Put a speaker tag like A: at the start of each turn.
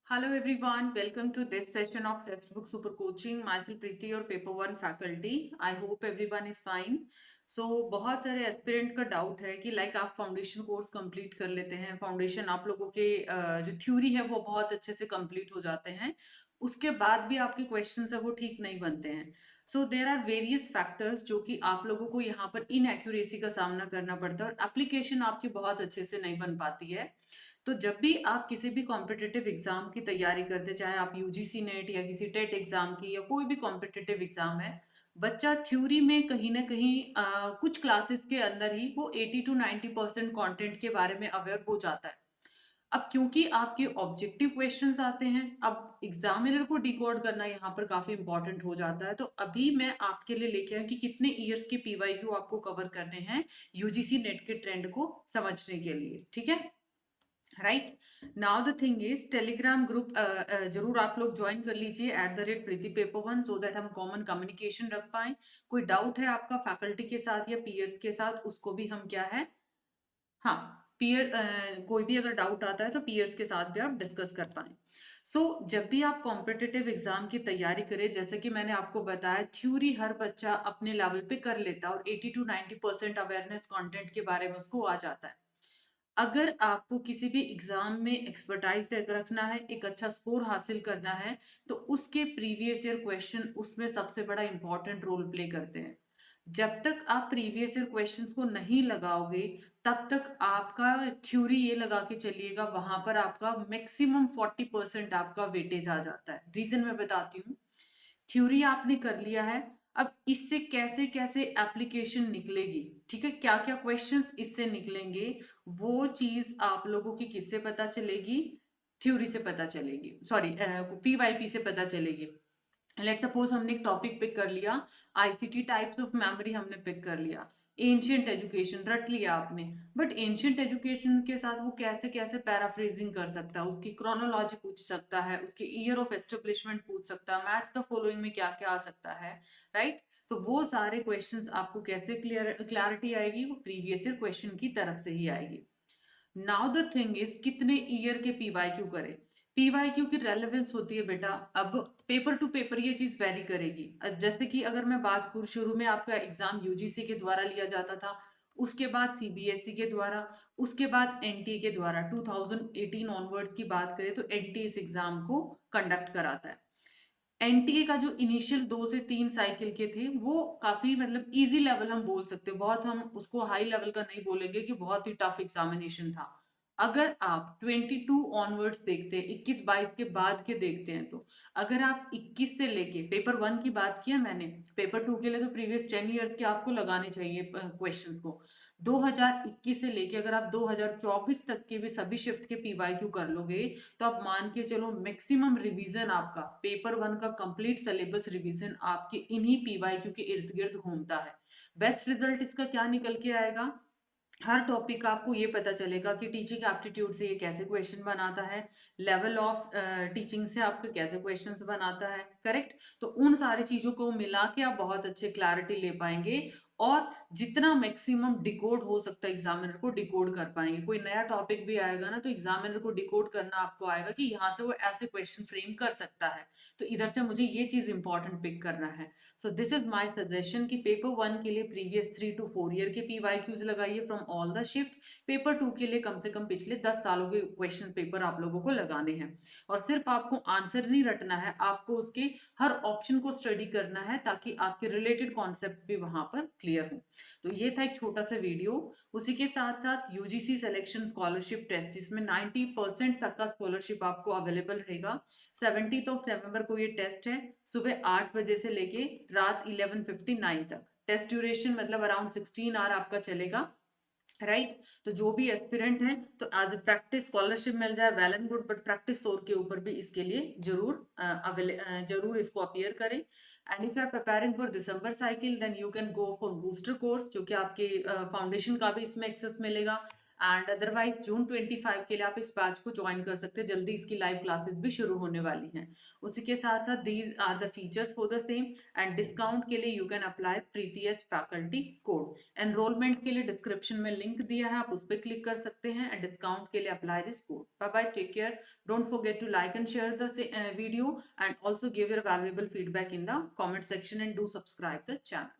A: Hello everyone, welcome to this session of Textbook Super Coaching. Myself Preeti, your paper 1 faculty. I hope everyone is fine. So बहुत सारे aspirant का doubt है कि आप foundation course complete कर लेते हैं, फाउंडेशन आप लोगों के जो थ्योरी है वो बहुत अच्छे से कंप्लीट हो जाते हैं, उसके बाद भी आपके क्वेश्चंस है वो ठीक नहीं बनते हैं. सो देर आर वेरियस फैक्टर्स जो कि आप लोगों को यहाँ पर इनएक्यूरेसी का सामना करना पड़ता है और एप्लीकेशन आपकी बहुत अच्छे से नहीं बन पाती है. तो जब भी आप किसी भी कॉम्पिटिटिव एग्जाम की तैयारी करते, चाहे आप यूजीसी नेट या किसी टेट एग्जाम की या कोई भी कॉम्पिटिटिव एग्जाम है, बच्चा थ्योरी में कहीं ना कहीं कुछ क्लासेस के अंदर ही वो 80 to 90% कंटेंट के बारे में अवेयर हो जाता है. अब क्योंकि आपके ऑब्जेक्टिव क्वेश्चंस आते हैं, अब एग्जामिनर को डिकोड करना यहाँ पर काफी इंपॉर्टेंट हो जाता है. तो अभी मैं आपके लिए लेके आया कि कितने ईयर्स के पीवाईक्यू आपको कवर करने हैं यूजीसी नेट के ट्रेंड को समझने के लिए. ठीक है, right. Now the thing is, Telegram group जरूर आप लोग ज्वाइन कर लीजिए @प्रीति पेपर वन, सो दैट हम कॉमन कम्युनिकेशन रख पाए. कोई डाउट है आपका फैकल्टी के साथ या पीयर्स के साथ, उसको भी हम क्या है, हाँ, पीयर कोई भी अगर डाउट आता है तो पीयर्स के साथ भी आप डिस्कस कर पाए. सो जब भी आप कॉम्पिटिटिव एग्जाम की तैयारी करें, जैसे कि मैंने आपको बताया, थ्योरी हर बच्चा अपने लेवल पे कर लेता है और 80 to 90% अवेयरनेस कंटेंट के बारे में उसको आ जाता है. अगर आपको किसी भी एग्जाम में एक्सपर्टाइज रखना है, एक अच्छा स्कोर हासिल करना है, तो उसके प्रीवियस ईयर क्वेश्चन उसमें सबसे बड़ा इंपॉर्टेंट रोल प्ले करते हैं. जब तक आप प्रीवियस ईयर क्वेश्चंस को नहीं लगाओगे, तब तक आपका थ्योरी ये लगा के चलिएगा, वहां पर आपका मैक्सिमम 40% आपका वेटेज आ जाता है. रीजन मैं बताती हूँ. थ्योरी आपने कर लिया है, अब इससे कैसे कैसे एप्लीकेशन निकलेगी, ठीक है, क्या क्या क्वेश्चंस इससे निकलेंगे, वो चीज आप लोगों की किससे पता चलेगी, थ्योरी से पता चलेगी, सॉरी पीवाईपी से पता चलेगी. लेट सपोज हमने एक टॉपिक पिक कर लिया, आईसीटी टाइप्स ऑफ मेमोरी हमने पिक कर लिया, एंशियंट एजुकेशन रट लिया आपने. बट एंशियंट एजुकेशन के साथ वो कैसे कैसे पैराफ्रेजिंग कर सकता है, उसकी क्रोनोलॉजी पूछ सकता है, उसके ईयर ऑफ एस्टेब्लिशमेंट पूछ सकता है, मैच द फॉलोइंग में क्या क्या आ सकता है, राइट. तो वो सारे क्वेश्चंस आपको कैसे क्लैरिटी आएगी, वो प्रीवियस ईयर क्वेश्चन की तरफ से ही आएगी. नाउ द थिंग इज, कितने ईयर के पीवाईक्यू करें. पीवाईक्यू की रेलेवेंस होती है बेटा, अब पेपर टू पेपर ये चीज वेरी करेगी. जैसे कि अगर मैं बात करूं, शुरू में आपका एग्जाम यूजीसी के द्वारा लिया जाता था, उसके बाद सीबीएसई के द्वारा, उसके बाद एनटीए के द्वारा. 2018 ऑनवर्ड्स की बात करें तो एनटीए इस एग्जाम को कंडक्ट कराता है. एनटीए का जो इनिशियल 2 से 3 साइकिल के थे, वो काफी मतलब इजी लेवल हम बोल सकते हैं, बहुत हम उसको हाई लेवल का नहीं बोलेंगे कि बहुत ही टफ एग्जामिनेशन था. अगर आप 22 ऑनवर्ड्स देखते हैं, 21-22 के बाद के देखते हैं, तो अगर आप 21 से लेके पेपर वन की बात किया मैंने, पेपर टू के लिए तो प्रीवियस 10 ईयर्स के आपको लगाने चाहिए क्वेश्चंस को. 2021 से लेके अगर आप 2024 तक के भी सभी शिफ्ट के पीवाईक्यू कर लोगे, तो आप मान के चलो मैक्सिमम रिवीजन आपका पेपर वन का कंप्लीट सिलेबस रिवीजन आपके इन्हीं पीवाईक्यू के इर्द गिर्द घूमता है. बेस्ट रिजल्ट इसका क्या निकल के आएगा, हर टॉपिक का आपको ये पता चलेगा कि टीचिंग एप्टीट्यूड से ये कैसे क्वेश्चन बनाता है, लेवल ऑफ टीचिंग से आपके कैसे क्वेश्चंस बनाता है, करेक्ट. तो उन सारी चीजों को मिला के आप बहुत अच्छे क्लैरिटी ले पाएंगे और जितना मैक्सिमम डिकोड हो सकता है एग्जामिनर को डिकोड कर पाएंगे. कोई नया टॉपिक भी आएगा ना, तो एग्जामिनर को डिकोड करना आपको आएगा कि यहाँ से वो ऐसे क्वेश्चन फ्रेम कर सकता है, तो इधर से मुझे ये चीज इंपॉर्टेंट पिक करना है. So this is my suggestion कि पेपर वन के लिए प्रीवियस 3 to 4 ईयर के पीवाईक्यूज लगाइए from all the shift. Paper two के लिए कम से कम पिछले 10 सालों के क्वेश्चन पेपर आप लोगों को लगाने हैं. और सिर्फ आपको आंसर नहीं रटना है, आपको उसके हर ऑप्शन को स्टडी करना है, ताकि आपके रिलेटेड कॉन्सेप्ट भी वहां पर क्लियर हो. तो ये था एक छोटा सा वीडियो. उसी के साथ साथ यूजीसी सिलेक्शन स्कॉलरशिप टेस्ट, जिसमें 90% तक का स्कॉलरशिप आपको अवेलेबल रहेगा. 17 नवंबर को ये टेस्ट है, सुबह 8 बजे से लेके रात 11:59 तक. टेस्ट ड्यूरेशन मतलब अराउंड 16 आवर आपका चलेगा, राइट. तो जो भी एस्पिरेंट हैं, तो एज ए प्रैक्टिस स्कॉलरशिप मिल जाए well and good, but practice तौर के ऊपर भी इसके लिए जरूर इसको अपियर करें. And if you are preparing for December cycle, then you can go for booster course, जो कि आपके फाउंडेशन का भी इसमें एक्सेस मिलेगा. एंड अदरवाइज जून 25 के लिए आप इस बैच को ज्वाइन कर सकते हैं, जल्दी इसकी लाइव क्लासेस भी शुरू होने वाली हैं। उसी के साथ साथ these are the features for the same, and discount के लिए you can apply Preeti as faculty code. Enrolment के लिए डिस्क्रिप्शन में लिंक दिया है, आप उस पर क्लिक कर सकते हैं एंड डिस्काउंट के लिए apply this code. Bye bye, take care, don't forget to like and share the video, and also give your valuable feedback in the comment section and do subscribe the channel.